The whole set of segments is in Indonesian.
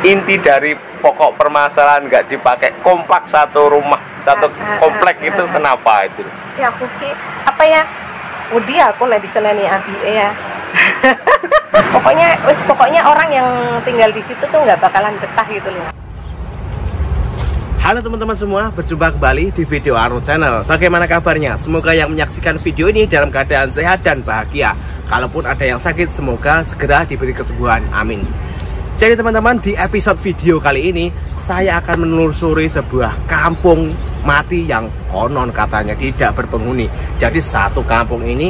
inti dari pokok permasalahan nggak dipakai kompak satu rumah, satu komplek itu kenapa itu? Ya aku apa ya? Udi aku lah di sana nih abi ya. pokoknya orang yang tinggal di situ tuh nggak bakalan betah gitu loh. Halo teman-teman semua, berjumpa kembali di video Arnold Channel. Bagaimana kabarnya? Semoga yang menyaksikan video ini dalam keadaan sehat dan bahagia. Kalaupun ada yang sakit, semoga segera diberi kesembuhan. Amin. Jadi teman-teman, di episode video kali ini saya akan menelusuri sebuah kampung mati yang konon katanya tidak berpenghuni. Jadi satu kampung ini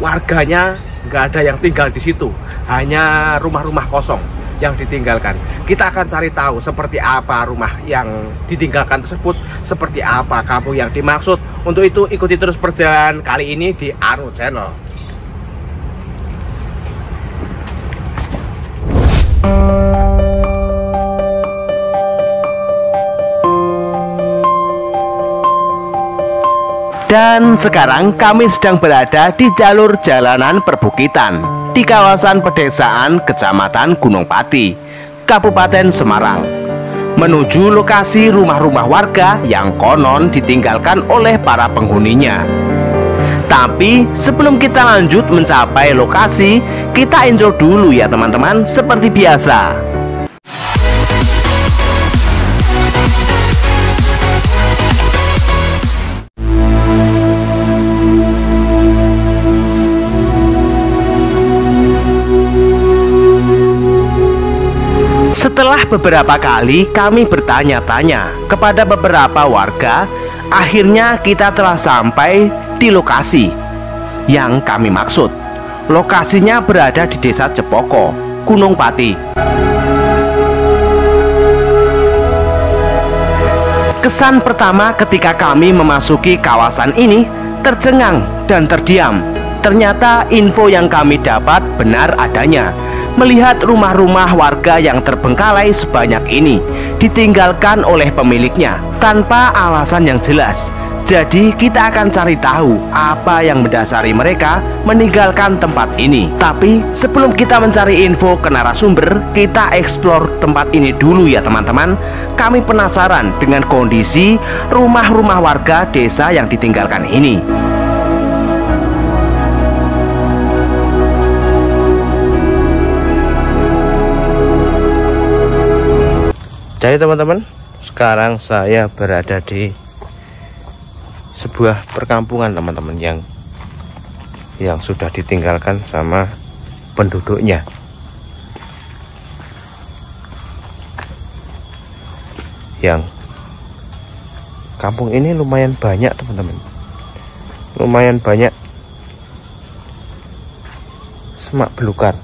warganya nggak ada yang tinggal di situ, hanya rumah-rumah kosong yang ditinggalkan. Kita akan cari tahu seperti apa rumah yang ditinggalkan tersebut, seperti apa kampung yang dimaksud. Untuk itu ikuti terus perjalanan kali ini di Arnold Channel. Dan sekarang kami sedang berada di jalur jalanan perbukitan di kawasan pedesaan Kecamatan Gunung Pati, Kabupaten Semarang, menuju lokasi rumah-rumah warga yang konon ditinggalkan oleh para penghuninya. Tapi sebelum kita lanjut mencapai lokasi, kita intro dulu ya teman-teman, seperti biasa. Setelah beberapa kali kami bertanya-tanya kepada beberapa warga, akhirnya kita telah sampai di lokasi yang kami maksud. Lokasinya berada di Desa Jepoko, Gunung Pati. Kesan pertama ketika kami memasuki kawasan ini tercengang dan terdiam. Ternyata info yang kami dapat benar adanya. Melihat rumah-rumah warga yang terbengkalai sebanyak ini ditinggalkan oleh pemiliknya tanpa alasan yang jelas. Jadi kita akan cari tahu apa yang mendasari mereka meninggalkan tempat ini. Tapi sebelum kita mencari info ke narasumber, kita eksplor tempat ini dulu ya teman-teman. Kami penasaran dengan kondisi rumah-rumah warga desa yang ditinggalkan ini. Jadi teman-teman, sekarang saya berada di sebuah perkampungan teman-teman yang sudah ditinggalkan sama penduduknya. Yang kampung ini lumayan banyak teman-teman, lumayan banyak semak belukar.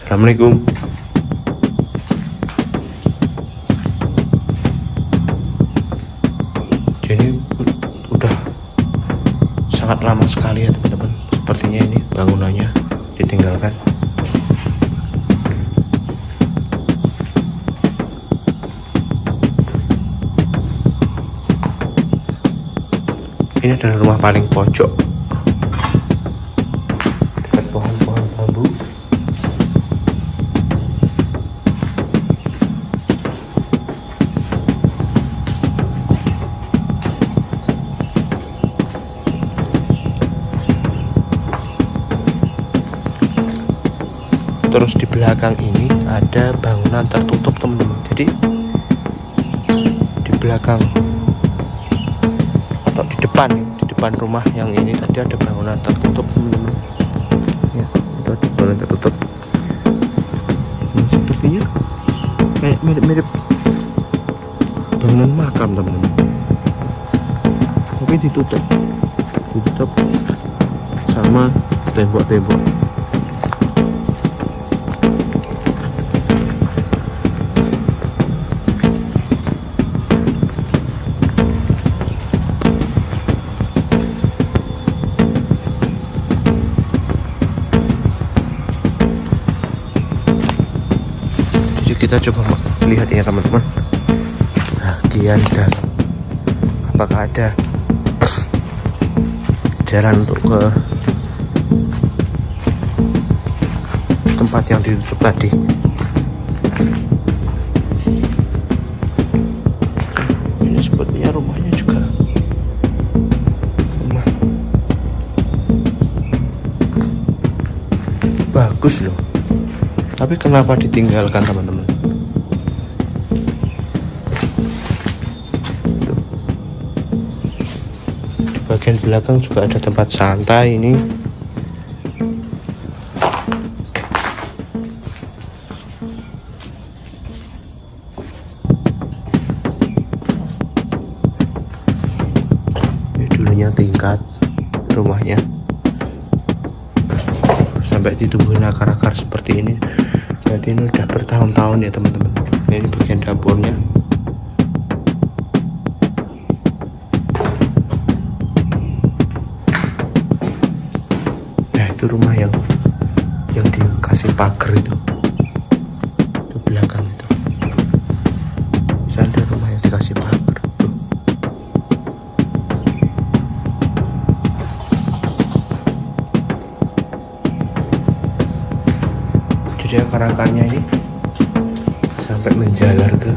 Assalamualaikum. Jadi udah sangat lama sekali ya teman-teman, sepertinya ini bangunannya ditinggalkan. Ini adalah rumah paling pojok dekat pohon-pohon bambu. Terus di belakang ini ada bangunan tertutup teman-teman. Jadi di belakang atau di depan rumah yang ini tadi ada bangunan tertutup teman-teman. Ya, itu ada bangunan tertutup. Ini sepertinya kayak mirip-mirip bangunan makam teman-teman. Tapi ditutup sama tembok-tembok. Kita coba lihat ya teman-teman. Nah, bagian dalam. Apakah ada jalan untuk ke tempat yang ditutup tadi? Ini sepertinya rumahnya juga rumah bagus loh, tapi kenapa ditinggalkan teman-teman? Bagian belakang juga ada tempat santai ini. Ini dulunya tingkat rumahnya, sampai ditumbuhin akar-akar seperti ini. Jadi ini udah bertahun-tahun ya teman-teman. Ini bagian dapurnya. Rumah yang dikasih pagar itu belakang itu. Ada rumah yang dikasih pagar tuh. Jadi akar-akarnya ini sampai menjalar ke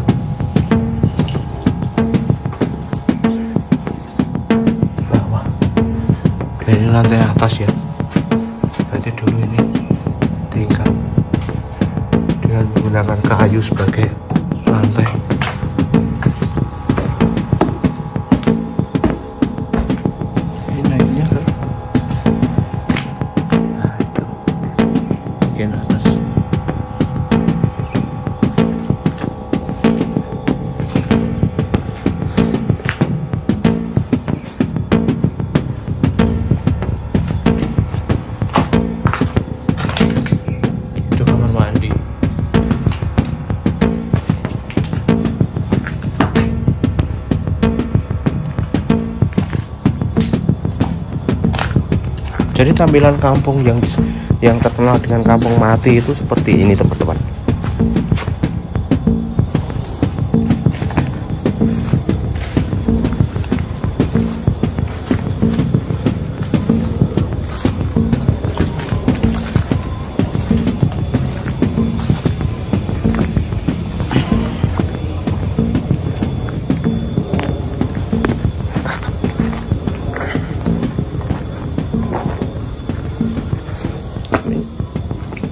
bawah. Dan ini lantai atas ya. Nanti dulu ini tingkat dengan menggunakan kayu sebagai lantai. Ini naiknya ke itu bagian atas. Jadi tampilan kampung yang terkenal dengan kampung mati itu seperti ini teman-teman.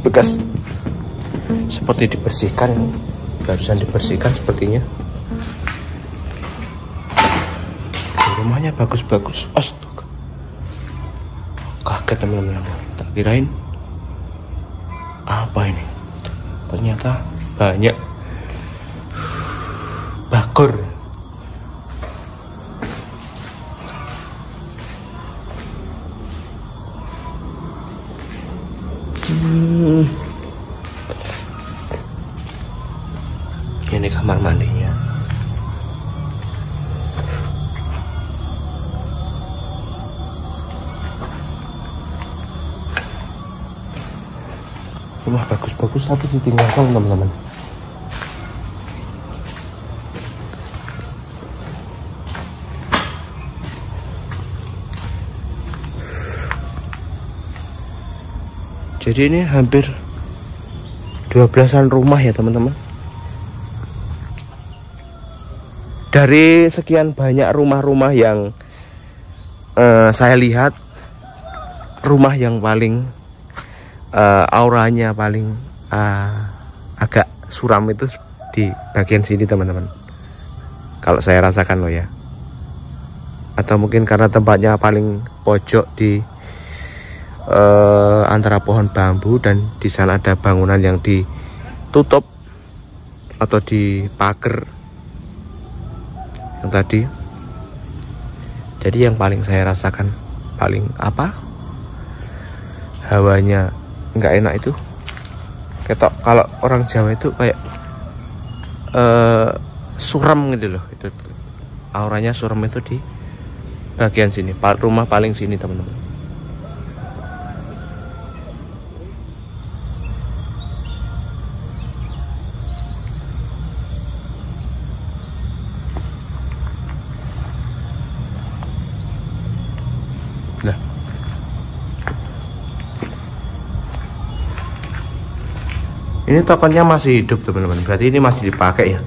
Bekas seperti dibersihkan, ini barusan dibersihkan sepertinya. Rumahnya bagus-bagus. Astaga, kaget teman-teman, tak kirain apa ini, ternyata banyak bakor. Ini kamar mandinya. Rumah bagus-bagus tapi ditinggalkan teman-teman. Jadi ini hampir 12-an rumah ya teman-teman. Dari sekian banyak rumah-rumah yang saya lihat, rumah yang paling auranya paling agak suram itu di bagian sini teman-teman. Kalau saya rasakan loh ya. Atau mungkin karena tempatnya paling pojok di antara pohon bambu, dan di sana ada bangunan yang ditutup atau dipagar yang tadi. Jadi yang paling saya rasakan paling hawanya nggak enak itu ketok. Kalau orang Jawa itu kayak suram gitu loh, itu auranya suram itu di bagian sini, rumah paling sini teman-teman. Ini tokennya masih hidup teman-teman, berarti ini masih dipakai ya.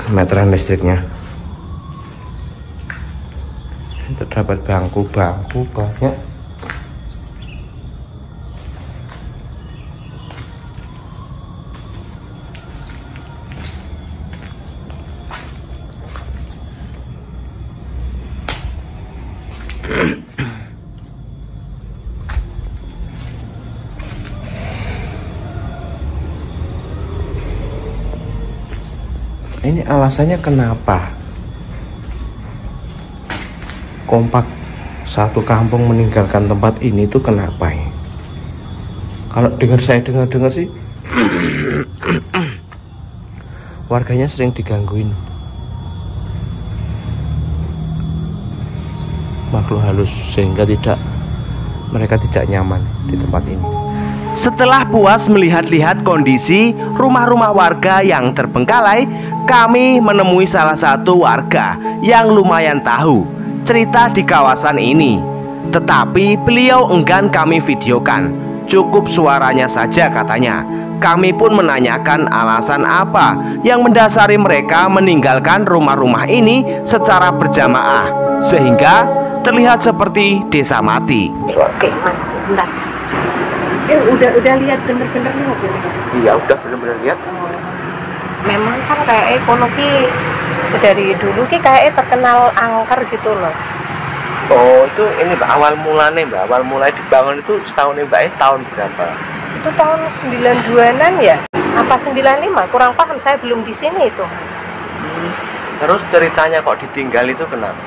Meteran listriknya. Terdapat bangku-bangku banyak. Ini alasannya kenapa kompak satu kampung meninggalkan tempat ini tuh kenapa ya? Kalau saya dengar sih warganya sering digangguin makhluk halus sehingga mereka tidak nyaman di tempat ini. Setelah puas melihat-lihat kondisi rumah-rumah warga yang terbengkalai, kami menemui salah satu warga yang lumayan tahu cerita di kawasan ini. Tetapi beliau enggan kami videokan, cukup suaranya saja katanya. Kami pun menanyakan alasan apa yang mendasari mereka meninggalkan rumah-rumah ini secara berjamaah, sehingga terlihat seperti desa mati. Oke mas, bentar. Udah lihat bener-bener lihat ya? Iya, udah bener-bener lihat. Memang kan kayak ekonomi dari dulu kayak terkenal angker gitu loh. Oh, itu ini Mbak, awal mulai dibangun itu setahun nih Mbak, tahun berapa? Itu tahun 92-an ya? Apa 95? Kurang paham, saya belum di sini itu mas. Terus ceritanya kok ditinggal itu kenapa?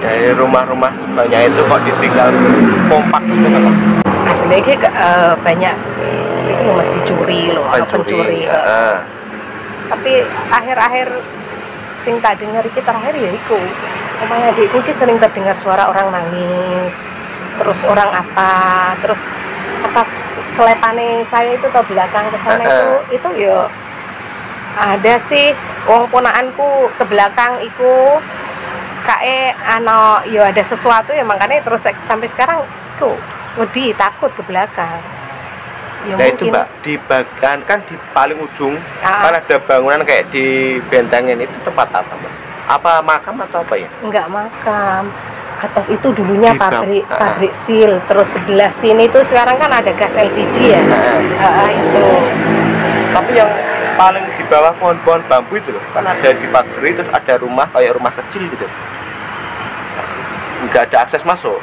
Dari rumah-rumah sebanyak itu kok ditinggal kompak gitu kenapa? Aslinya banyak itu loh mas, dicuri loh, pencuri. Tapi akhir-akhir sing tak dengar iki terakhir ya iku. Omahnya adikku iki sering terdengar suara orang nangis, terus orang apa, terus atas selepane saya itu atau belakang ke sana itu ya ada sih wong ponakanku ke belakang iku kae ya ada sesuatu ya, makanya terus sampai sekarang tuh wedi takut ke belakang. Ya nah itu Mbak, di bagian kan di paling ujung kan ada bangunan kayak di bentengin, itu tempat apa Mbak? Apa makam atau apa ya? Enggak makam. Atas itu dulunya pabrik sil, terus sebelah sini tuh sekarang kan ada gas LPG ya. Itu. Tapi yang paling di bawah pohon-pohon bambu itu loh, kan ada di pabrik, terus ada rumah kayak rumah kecil gitu. Enggak ada akses masuk.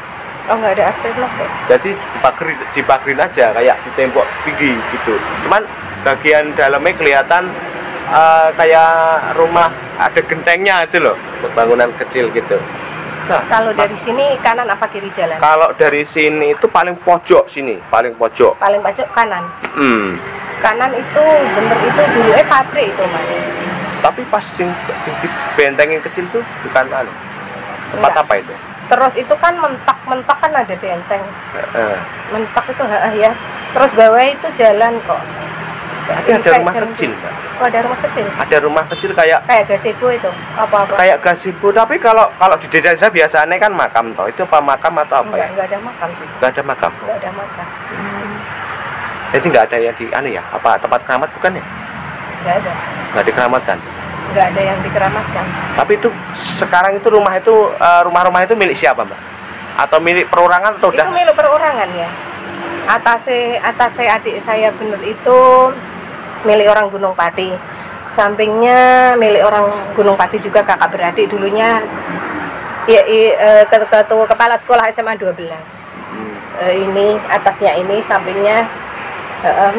Oh, nggak ada akses masuk. Jadi dipagerin aja kayak di tembok tinggi gitu. Cuman bagian dalamnya kelihatan kayak rumah ada gentengnya itu loh, bangunan kecil gitu. Nah, kalau dari sini kanan apa kiri jalan? Kalau dari sini itu paling pojok sini, paling pojok. Paling pojok kanan. Kanan itu bener itu dulu pabrik itu mas. Tapi pas di bentengin kecil tuh bukan tempat apa itu? Terus itu kan mentok kan ada benteng. Mentok itu ya. Terus bawah itu jalan kok. Tapi ada rumah kecil, Mbak. Oh, ada rumah kecil. Ada rumah kecil kayak gazebo itu. Apa-apa. Kayak gazebo, tapi kalau di desa biasanya kan makam toh. Itu apa makam atau apa? Enggak ada makam sih. Enggak ada makam. Enggak ada makam. Jadi enggak ada yang di ya? Apa tempat keramat bukan ya? Enggak ada. Enggak dikeramatkan. Enggak ada yang dikeramatkan. Tapi itu sekarang itu rumah-rumah itu milik siapa, Mbak? Atau milik perorangan atau udah? Itu milik perorangan ya. Atasnya adik saya bener itu milik orang Gunung Pati. Sampingnya milik orang Gunung Pati juga, kakak beradik dulunya. Ya, ketua kepala sekolah SMA 12. Ini atasnya ini, sampingnya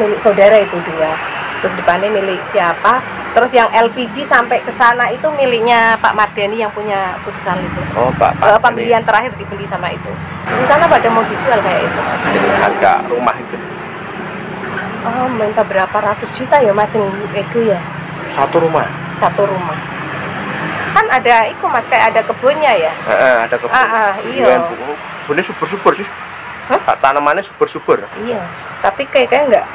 milik saudara itu 2. Terus depannya milik siapa? Terus yang LPG sampai ke sana itu miliknya Pak Mardani yang punya futsal itu. Oh, Pak. Pembelian terakhir dibeli sama itu. Rencana pada mau dijual kayak itu, Mas. Harga rumah itu? Oh, minta berapa ratus juta ya, Mas, itu ya? Satu rumah? Satu rumah. Kan ada itu, Mas, kayak ada kebunnya ya? Ada kebun. Iya. Kebunnya subur-subur sih. Tanamannya subur-subur. Iya. Tapi kayaknya enggak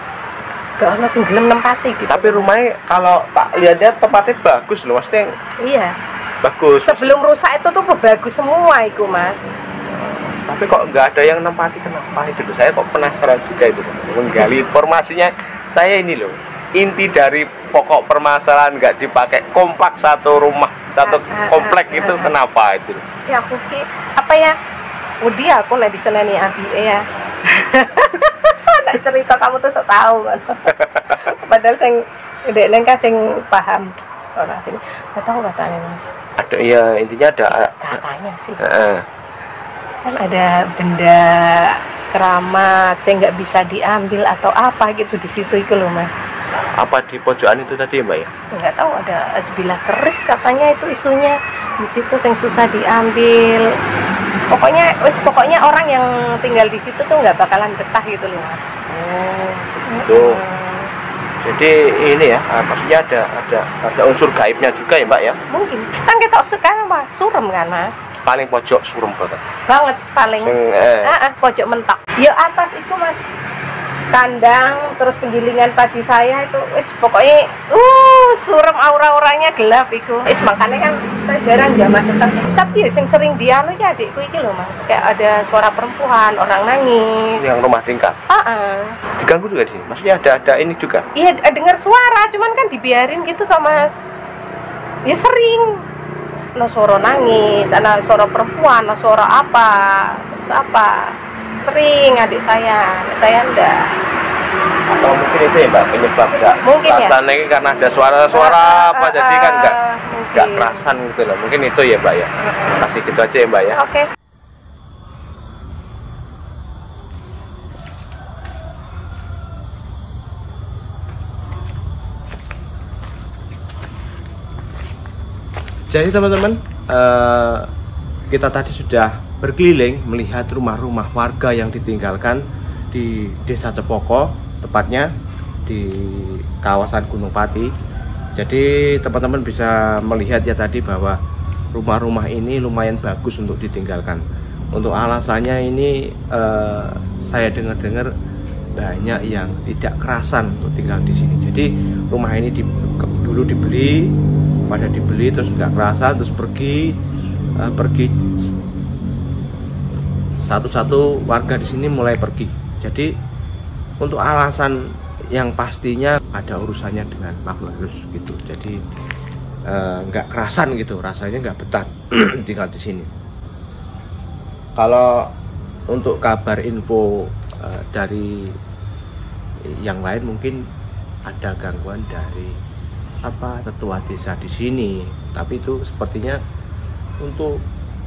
masih gelem nempati gitu. Tapi rumahnya kalau tak lihatnya tempatnya bagus loh, maksudnya. Iya. Bagus. Sebelum rusak itu tuh bagus semua itu, Mas. Tapi kok nggak ada yang nempati, kenapa itu loh? Saya kok penasaran juga itu menggali informasinya. Saya ini loh, inti dari pokok permasalahan nggak dipakai komplek satu rumah, satu komplek itu kenapa itu? Ya aku apa ya? Udah aku lah di sana nih abi ya. Nak cerita kamu tuh sok tahu kan. Padahal sing ndek neng kan sing paham orang sini. Enggak tahu katanya Mas. Ada ya, intinya ada katanya sih. Kan ada benda keramat yang nggak bisa diambil atau apa gitu di situ itu loh Mas. Apa di pojokan itu tadi Mbak ya? Nggak tahu, ada sebilah keris katanya itu isunya di situ yang susah diambil. Pokoknya orang yang tinggal di situ tuh nggak bakalan betah gitu loh Mas. Itu. Jadi ini ya, maksudnya ada unsur gaibnya juga ya Mbak ya? Mungkin. Kan kita suka apa? Surem kan Mas? Paling pojok surem banget. Banget paling. Pojok mentok. Ya atas itu Mas. Kandang terus penggilingan padi saya itu pokoknya surem, aura-auranya gelap itu. Makanya kan saya jarang jamah kesana. Tapi yang sering dialog ya adikku iki loh Mas, kayak ada suara perempuan, orang nangis. Yang rumah tingkat. Diganggu juga di sini. Maksudnya ada ini juga. Iya, dengar suara, cuman kan dibiarin gitu toh Mas. Ya sering. No suara nangis, ada suara perempuan, no suara apa? Terus apa? Sering adik saya enggak. Atau mungkin itu ya Mbak penyebab enggak rasanya ya? Karena ada suara-suara apa jadi kan enggak kerasan gitu loh. Mungkin itu ya Mbak ya. Kasih gitu aja ya Mbak ya. Oke. Jadi teman-teman, kita tadi sudah berkeliling melihat rumah-rumah warga yang ditinggalkan di Desa Cepoko, tepatnya di kawasan Gunung Pati. Jadi teman-teman bisa melihat ya tadi bahwa rumah-rumah ini lumayan bagus untuk ditinggalkan. Untuk alasannya ini saya dengar-dengar banyak yang tidak kerasan untuk tinggal di sini. Jadi rumah ini dulu dibeli terus nggak kerasan, terus pergi satu-satu warga di sini mulai pergi. Jadi untuk alasan yang pastinya ada urusannya dengan makhluk halus gitu. Jadi nggak kerasan gitu, rasanya nggak betah tinggal di sini. Kalau untuk kabar info dari yang lain mungkin ada gangguan dari tetua desa di sini, tapi itu sepertinya untuk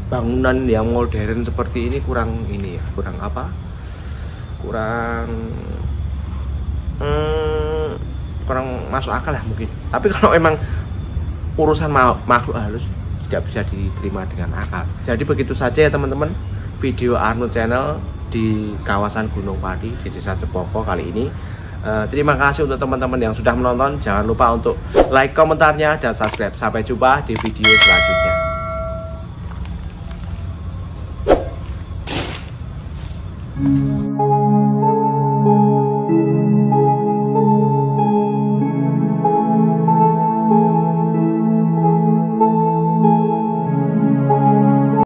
bangunan yang modern seperti ini kurang masuk akal lah mungkin. Tapi kalau memang urusan makhluk halus tidak bisa diterima dengan akal. Jadi begitu saja ya teman-teman, video Arnold Channel di kawasan Gunung Pati di Desa Cepoko kali ini. Terima kasih untuk teman-teman yang sudah menonton. Jangan lupa untuk like komentarnya dan subscribe. Sampai jumpa di video selanjutnya.